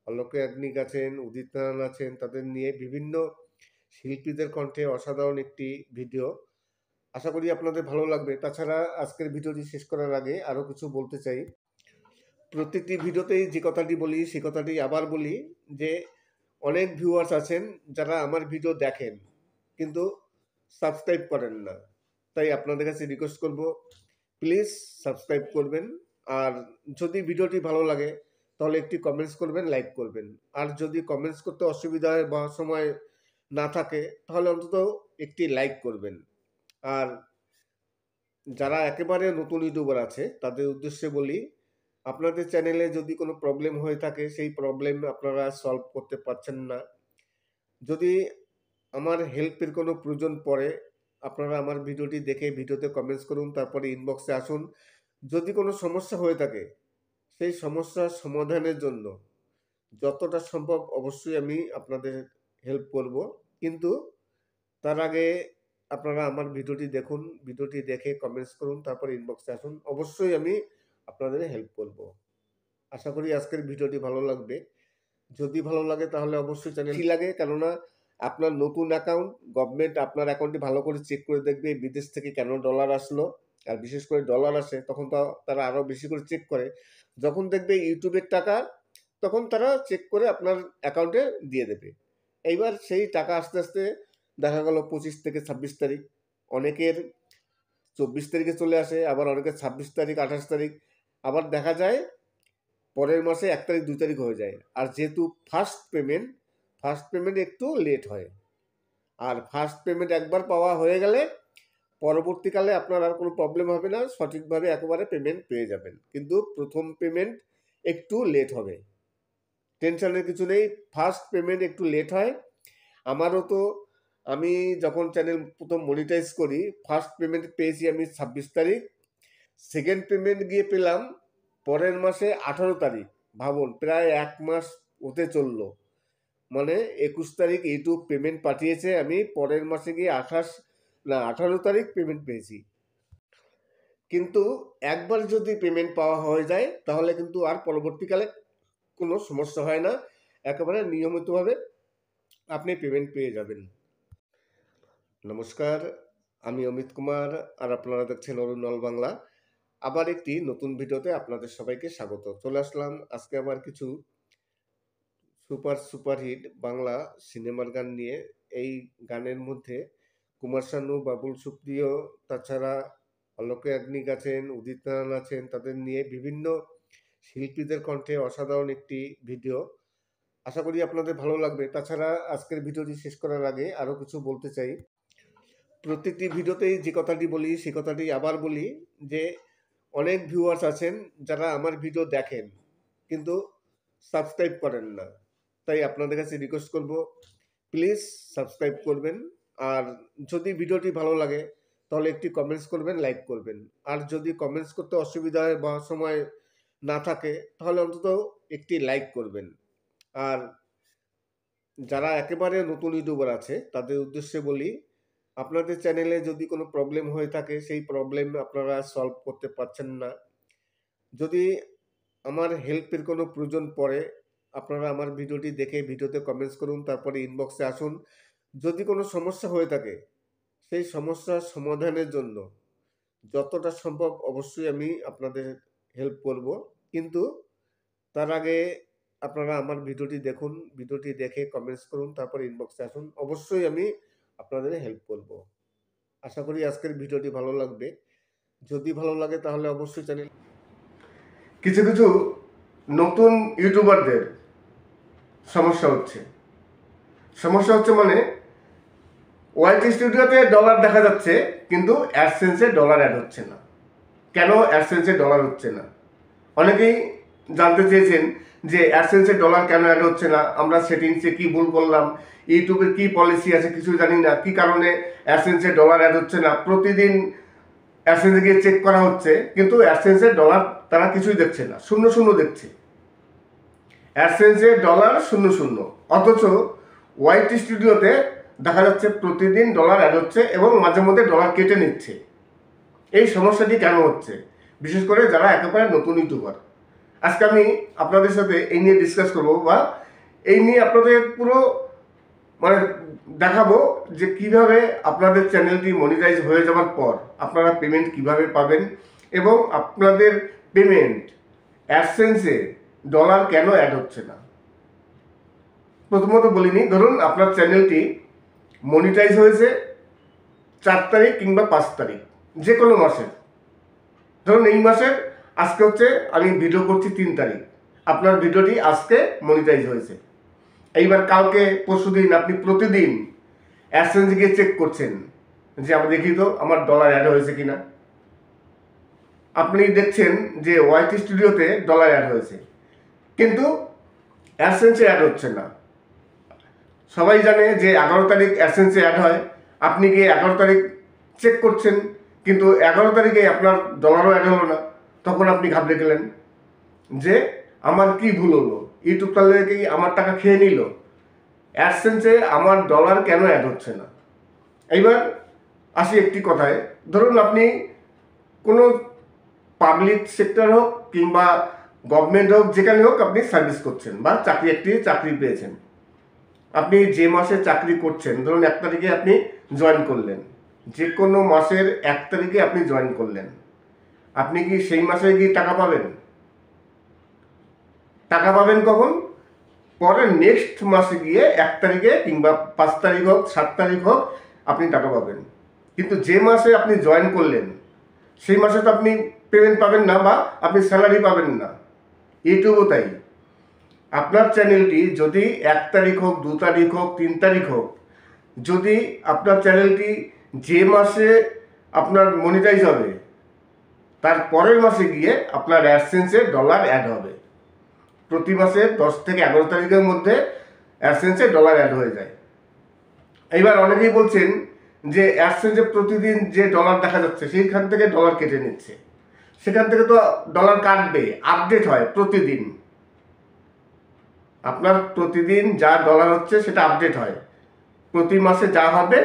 অলোক ইয়াগনিক আছেন, উদিত নারায়ণ আছেন, তাদের নিয়ে বিভিন্ন শিল্পীদের কণ্ঠে অসাধারণ একটি ভিডিও। আশা করি আপনাদের ভালো লাগবে। তাছাড়া আজকের ভিডিওটি শেষ করার আগে আরও কিছু বলতে চাই। প্রতিটি ভিডিওতেই যে কথাটি বলি সেই কথাটি আবার বলি, যে অনেক ভিউয়ার্স আছেন যারা আমার ভিডিও দেখেন কিন্তু সাবস্ক্রাইব করেন না। তাই আপনাদের কাছে রিকোয়েস্ট করব, প্লিজ সাবস্ক্রাইব করবেন। আর যদি ভিডিওটি ভালো লাগে তাহলে একটি কমেন্টস করবেন, লাইক করবেন। আর যদি কমেন্টস করতে অসুবিধা হয় বা সময় না থাকে তাহলে অন্তত একটি লাইক করবেন। আর যারা একেবারে নতুন ইউটিউবার আছে তাদের উদ্দেশ্যে বলি, আপনাদের চ্যানেলে যদি কোনো প্রবলেম হয়ে থাকে, সেই প্রবলেম আপনারা সলভ করতে পারছেন না, যদি আমার হেল্পের কোনো প্রয়োজন পড়ে, আপনারা আমার ভিডিওটি দেখে ভিডিওতে কমেন্টস করুন, তারপরে ইনবক্সে আসুন। যদি কোনো সমস্যা হয়ে থাকে সেই সমস্যার সমাধানের জন্য যতটা সম্ভব অবশ্যই আমি আপনাদের হেল্প করব। কিন্তু তার আগে আপনারা আমার ভিডিওটি দেখুন, ভিডিওটি দেখে কমেন্টস করুন, তারপরে ইনবক্সে আসুন, অবশ্যই আমি আপনাদের হেল্প করব। আশা করি আজকের ভিডিওটি ভালো লাগবে। যদি ভালো লাগে তাহলে অবশ্যই চ্যানেল লাগে, কেননা আপনার নতুন অ্যাকাউন্ট, গভর্নমেন্ট আপনার অ্যাকাউন্টটি ভালো করে চেক করে দেখবে বিদেশ থেকে কেন ডলার আসলো। আর বিশেষ করে ডলার আসে তখন তো তারা আরও বেশি করে চেক করে। যখন দেখবে ইউটিউবের টাকা, তখন তারা চেক করে আপনার অ্যাকাউন্টে দিয়ে দেবে। এইবার সেই টাকা আস্তে আস্তে দেখা গেল 25 থেকে 26 তারিখ, অনেকের 24 তারিখে চলে আসে, আবার অনেকের 26 তারিখ 28 তারিখ, আবার দেখা যায় পরের মাসে 1 তারিখ 2 তারিখ হয়ে যায়। আর যেহেতু ফার্স্ট পেমেন্ট একটু লেট হয়। আর ফার্স্ট পেমেন্ট একবার পাওয়া হয়ে গেলে পরবর্তীকালে আপনার আর কোনো প্রবলেম হবে না, সঠিকভাবে একেবারে পেমেন্ট পেয়ে যাবেন। কিন্তু প্রথম পেমেন্ট একটু লেট হবে, টেনশনের কিছু নেই। ফার্স্ট পেমেন্ট একটু লেট হয়। আমারও তো, আমি যখন চ্যানেল প্রথম মনিটাইজ করি, ফার্স্ট পেমেন্ট পেয়েছি আমি 26 তারিখ, সেকেন্ড পেমেন্ট গিয়ে পেলাম পরের মাসে 18 তারিখ। ভাবুন, প্রায় 1 মাস হতে চললো। মানে 21 তারিখ ইউটিউব পেমেন্ট পাঠিয়েছে, আমি পরের মাসে গিয়ে 18 তারিখ পেমেন্ট পেয়েছি। কিন্তু একবার যদি পেমেন্ট পাওয়া হয়ে যায় তাহলে কিন্তু আর পরবর্তীকালে কোনো সমস্যা হয় না, একেবারে নিয়মিতভাবে আপনি পেমেন্ট পেয়ে যাবেন। নমস্কার, আমি অমিত কুমার, আর আপনারা দেখছেন অরুণ অল বাংলা। আবার একটি নতুন ভিডিওতে আপনাদের সবাইকে স্বাগত। চলে আসলাম আজকে আবার কিছু সুপারহিট বাংলা সিনেমার গান নিয়ে। এই গানের মধ্যে কুমার শানু, বাবুল সুপ্রিয়, তাছাড়া অলোক ইয়াগনিক আছেন, উদিত নারায়ণ আছেন, তাদের নিয়ে বিভিন্ন শিল্পীদের কণ্ঠে অসাধারণ একটি ভিডিও। আশা করি আপনাদের ভালো লাগবে। তাছাড়া আজকের ভিডিওটি শেষ করার আগে আরও কিছু বলতে চাই। প্রতিটি ভিডিওতেই যে কথাটি বলি সে কথাটি আবার বলি, যে অনেক ভিউয়ার্স আছেন যারা আমার ভিডিও দেখেন কিন্তু সাবস্ক্রাইব করেন না। তাই আপনাদের কাছে রিকোয়েস্ট করব, প্লিজ সাবস্ক্রাইব করবেন। আর যদি ভিডিওটি ভালো লাগে তাহলে একটি কমেন্টস করবেন, লাইক করবেন। আর যদি কমেন্টস করতে অসুবিধা হয় বা সময় না থাকে তাহলে অন্তত একটি লাইক করবেন। আর যারা একেবারে নতুন ইউটিউবার আছে তাদের উদ্দেশ্যে বলি, আপনাদের চ্যানেলে যদি কোনো প্রবলেম হয়ে থাকে, সেই প্রবলেম আপনারা সলভ করতে পারছেন না, যদি আমার হেল্পের কোনো প্রয়োজন পড়ে, আপনারা আমার ভিডিওটি দেখে ভিডিওতে কমেন্টস করুন, তারপরে ইনবক্সে আসুন। যদি কোনো সমস্যা হয়ে থাকে সেই সমস্যার সমাধানের জন্য যতটা সম্ভব অবশ্যই আমি আপনাদের হেল্প করব। কিন্তু তার আগে আপনারা আমার ভিডিওটি দেখুন, ভিডিওটি দেখে কমেন্টস করুন, তারপরে ইনবক্সে আসুন, অবশ্যই আমি আপনাদের হেল্প করব। আশা করি আজকের ভিডিওটি ভালো লাগবে। যদি ভালো লাগে তাহলে অবশ্যই চ্যানেল। কিছু কিছু নতুন ইউটিউবারদের সমস্যা হচ্ছে মানে ওয়াইটি স্টুডিওতে ডলার দেখা যাচ্ছে কিন্তু অ্যাডসেন্সে ডলার অ্যাড হচ্ছে না। কেন অ্যাডসেন্সে ডলার হচ্ছে না? অনেকেই জানতে চেয়েছেন যে অ্যাডসেন্সে ডলার কেন অ্যাড হচ্ছে না, আমরা সেটিংসে কি ভুল করলাম, ইউটিউবের কি পলিসি আছে কিছু জানি না, কি কারণে অ্যাডসেন্সে ডলার অ্যাড হচ্ছে না। প্রতিদিন অ্যাডসেন্সে গিয়ে চেক করা হচ্ছে কিন্তু অ্যাডসেন্সে ডলার তারা কিছুই দেখছে না, 0 দেখছে। অ্যাডসেন্সে ডলার 0, অথচ ওয়াইটি স্টুডিওতে দেখা যাচ্ছে প্রতিদিন ডলার অ্যাড হচ্ছে এবং মাঝে মধ্যে ডলার কেটে নিচ্ছে। এই সমস্যাটি কেন হচ্ছে? বিশেষ করে যারা একেবারে নতুন ইউটিউবার। আজকে আমি আপনাদের সাথে এই নিয়ে ডিসকাস করব, বা এই নিয়ে আপনাদের পুরো মানে দেখাবো যে কিভাবে আপনাদের চ্যানেলটি মনিটাইজ হয়ে যাওয়ার পর আপনারা পেমেন্ট কিভাবে পাবেন, এবং আপনাদের পেমেন্ট অ্যাডসেন্সে ডলার কেন অ্যাড হচ্ছে না। প্রথমত বলিনি, ধরুন আপনার চ্যানেলটি মনিটাইজ হয়েছে 4 তারিখ কিংবা 5 তারিখ, যে কোনো মাসের। ধরুন এই মাসের আজকে হচ্ছে, আমি ভিডিও করছি 3 তারিখ, আপনার ভিডিওটি আজকে মনিটাইজ হয়েছে। এইবার কালকে পরশুদিন আপনি প্রতিদিন অ্যাডসেন্সে গিয়ে চেক করছেন যে আমি দেখি তো আমার ডলার অ্যাড হয়েছে কিনা। আপনি দেখছেন যে ওয়াইটি স্টুডিওতে ডলার অ্যাড হয়েছে কিন্তু অ্যাডসেন্সে অ্যাড হচ্ছে না। সবাই জানে যে 11 তারিখ অ্যাডসেন্সে অ্যাড হয়। আপনি গিয়ে 11 তারিখ চেক করছেন কিন্তু 11 তারিখে আপনার ডলারও অ্যাড হলো না। তখন আপনি ঘাবড়ে গেলেন যে আমার কি ভুল হলো, ইউটিউব তাহলে কি আমার টাকা খেয়ে নিল, অ্যাডসেন্সে আমার ডলার কেন অ্যাড হচ্ছে না। এইবার আসি একটি কথায়, ধরুন আপনি কোনো পাবলিক সেক্টর হোক কিংবা গভর্নমেন্ট হোক, যেখানে হোক আপনি সার্ভিস করছেন বা চাকরি পেয়েছেন। আপনি যে মাসে চাকরি করছেন, ধরুন 1 তারিখে আপনি জয়েন করলেন, যে কোনো মাসের 1 তারিখে আপনি জয়েন করলেন, আপনি কি সেই মাসে গিয়ে টাকা পাবেন? টাকা পাবেন কখন? পরের নেক্সট মাসে গিয়ে 1 তারিখে কিংবা 5 তারিখ হোক 7 তারিখ হোক আপনি টাকা পাবেন। কিন্তু যে মাসে আপনি জয়েন করলেন সেই মাসে তো আপনি পেমেন্ট পাবেন না বা আপনি স্যালারি পাবেন না। ইউটিউবও তাই, আপনার চ্যানেলটি যদি 1 তারিখ হোক 2 তারিখ হোক 3 তারিখ হোক, যদি আপনার চ্যানেলটি যে মাসে আপনার মনিটাইজ হবে তার পরের মাসে গিয়ে আপনার অ্যাডসেন্সে ডলার অ্যাড হবে। প্রতি মাসে 10 থেকে 11 তারিখের মধ্যে অ্যাডসেন্সে ডলার অ্যাড হয়ে যায়। এইবার অনেকেই বলছেন যে অ্যাডসেন্সে প্রতিদিন যে ডলার দেখা যাচ্ছে সেইখান থেকে ডলার কেটে নিচ্ছে। সেখান থেকে তো ডলার কাটবে, আপডেট হয় প্রতিদিন। আপনার প্রতিদিন যা ডলার হচ্ছে সেটা আপডেট হয়। প্রতি মাসে যা হবে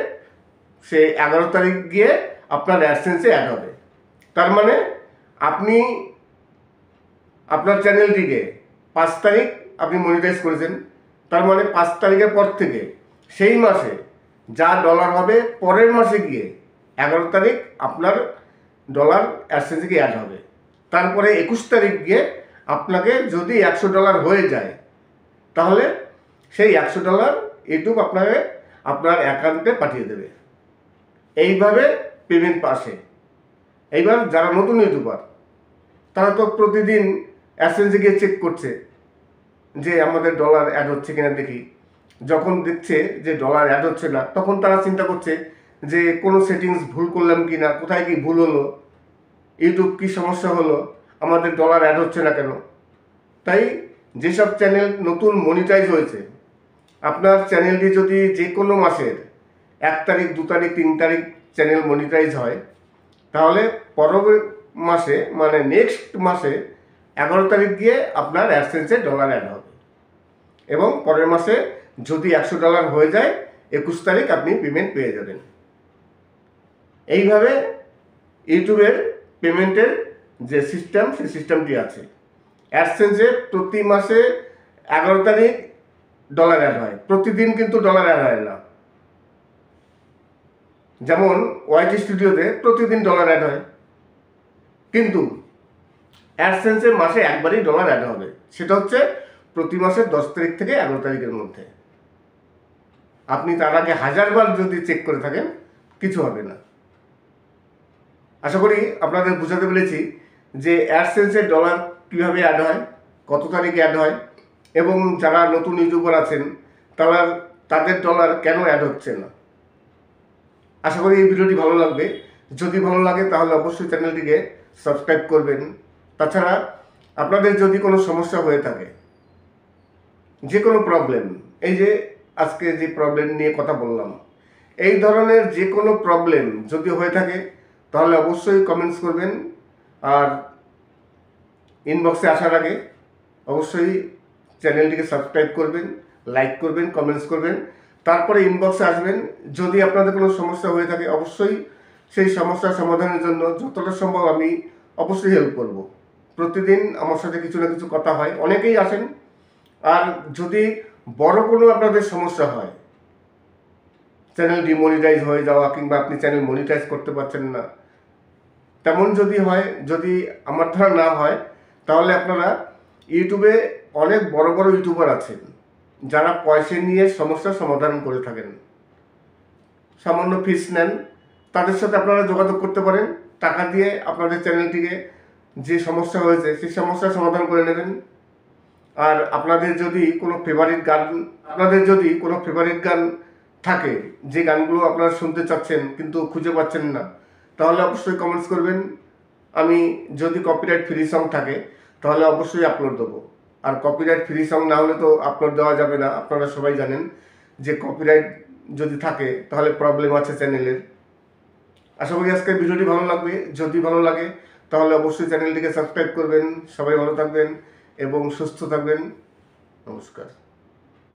সে 11 তারিখ গিয়ে আপনার অ্যাডসেন্সে অ্যাড হবে। তার মানে আপনি আপনার চ্যানেলটিকে 5 তারিখ আপনি মনিটাইজ করেছেন, তার মানে 5 তারিখের পর থেকে সেই মাসে যা ডলার হবে পরের মাসে গিয়ে 11 তারিখ আপনার ডলার অ্যাডসেন্সে গিয়ে অ্যাড হবে। তারপরে 21 তারিখ গিয়ে আপনাকে যদি $100 হয়ে যায় তাহলে সেই $100 ইউটিউব আপনাকে আপনার অ্যাকাউন্টে পাঠিয়ে দেবে। এইভাবে পেমেন্ট আসে। এইবার যারা নতুন ইউটিউবার তারা তো প্রতিদিন অ্যাডসেন্সে গিয়ে চেক করছে যে আমাদের ডলার অ্যাড হচ্ছে কিনা দেখি। যখন দেখছে যে ডলার অ্যাড হচ্ছে না তখন তারা চিন্তা করছে যে কোনো সেটিংস ভুল করলাম কি না, কোথায় কি ভুল হলো, ইউটিউব কি সমস্যা হলো, আমাদের ডলার অ্যাড হচ্ছে না কেন। তাই যেসব চ্যানেল নতুন মনিটাইজ হয়েছে, আপনার চ্যানেলটি যদি যে কোনো মাসের 1 তারিখ 2 তারিখ 3 তারিখ চ্যানেল মনিটাইজ হয় তাহলে পরবর্তী মাসে মানে নেক্সট মাসে 11 তারিখ গিয়ে আপনার অ্যাডসেন্সে ডলার অ্যাড হবে এবং পরের মাসে যদি $100 হয়ে যায় 21 তারিখ আপনি পেমেন্ট পেয়ে যাবেন। এইভাবে ইউটিউবের পেমেন্টের যে সিস্টেম সেই সিস্টেমটি আছে। অ্যাডসেন্সে প্রতি মাসে 11 তারিখ ডলার অ্যাড হয়, প্রতিদিন কিন্তু ডলার অ্যাড হয় না। যেমন ওয়াইটি স্টুডিওতে প্রতিদিন ডলার অ্যাড হয়, কিন্তু অ্যাডসেন্সে মাসে একবারই ডলার অ্যাড হবে, সেটা হচ্ছে প্রতি মাসের 10 তারিখ থেকে 11 তারিখের মধ্যে। আপনি তার আগে 1000 বার যদি চেক করে থাকেন কিছু হবে না। আশা করি আপনাদের বোঝাতে পেরেছি যে অ্যাডসেন্সের ডলার কীভাবে অ্যাড হয়, কত তারিখে অ্যাড হয় এবং যারা নতুন ইউটিউবার আছেন তাদের ডলার কেন অ্যাড হচ্ছে না। আশা করি এই ভিডিওটি ভালো লাগবে। যদি ভালো লাগে তাহলে অবশ্যই চ্যানেলটিকে সাবস্ক্রাইব করবেন। তাছাড়া আপনাদের যদি কোনো সমস্যা হয়ে থাকে, যে কোনো প্রবলেম, এই যে আজকে যে প্রবলেম নিয়ে কথা বললাম, এই ধরনের যে কোনো প্রবলেম যদি হয়ে থাকে তাহলে অবশ্যই কমেন্টস করবেন। আর ইনবক্সে আসার আগে অবশ্যই চ্যানেলটিকে সাবস্ক্রাইব করবেন, লাইক করবেন, কমেন্টস করবেন। তারপরে ইনবক্সে আসবেন। যদি আপনাদের কোনো সমস্যা হয়ে থাকে অবশ্যই সেই সমস্যার সমাধানের জন্য যতটা সম্ভব আমি অবশ্যই হেল্প করব। প্রতিদিন আমার সাথে কিছু না কিছু কথা হয়, অনেকেই আসেন। আর যদি বড় কোনো আপনাদের সমস্যা হয়, চ্যানেল ডিমনিটাইজ হয়ে যাওয়া কিংবা আপনি চ্যানেল মনিটাইজ করতে পারছেন না, তেমন যদি হয়, যদি আমার দ্বারা না হয় তাহলে আপনারা ইউটিউবে অনেক বড় বড় ইউটিউবার আছেন যারা পয়সা নিয়ে সমস্যার সমাধান করে থাকেন, সামান্য ফিস নেন। তাদের সাথে আপনারা যোগাযোগ করতে পারেন, টাকা দিয়ে আপনাদের চ্যানেলটিকে যে সমস্যা হয়েছে সেই সমস্যার সমাধান করে নেবেন। আর আপনাদের যদি কোনো ফেভারিট গান থাকে, যে গানগুলো আপনারা শুনতে চাচ্ছেন কিন্তু খুঁজে পাচ্ছেন না, তাহলে অবশ্যই কমেন্টস করবেন। আমি যদি কপিরাইট ফ্রি সং থাকে তাহলে অবশ্যই আপলোড দেবো। আর কপিরাইট ফ্রি সং না হলে তো আপলোড দেওয়া যাবে না। আপনারা সবাই জানেন যে কপিরাইট যদি থাকে তাহলে প্রবলেম আছে চ্যানেলের। আশা করি আজকের ভিডিওটি ভালো লাগবে। যদি ভালো লাগে তাহলে অবশ্যই চ্যানেলটিকে সাবস্ক্রাইব করবেন। সবাই ভালো থাকবেন এবং সুস্থ থাকবেন। নমস্কার।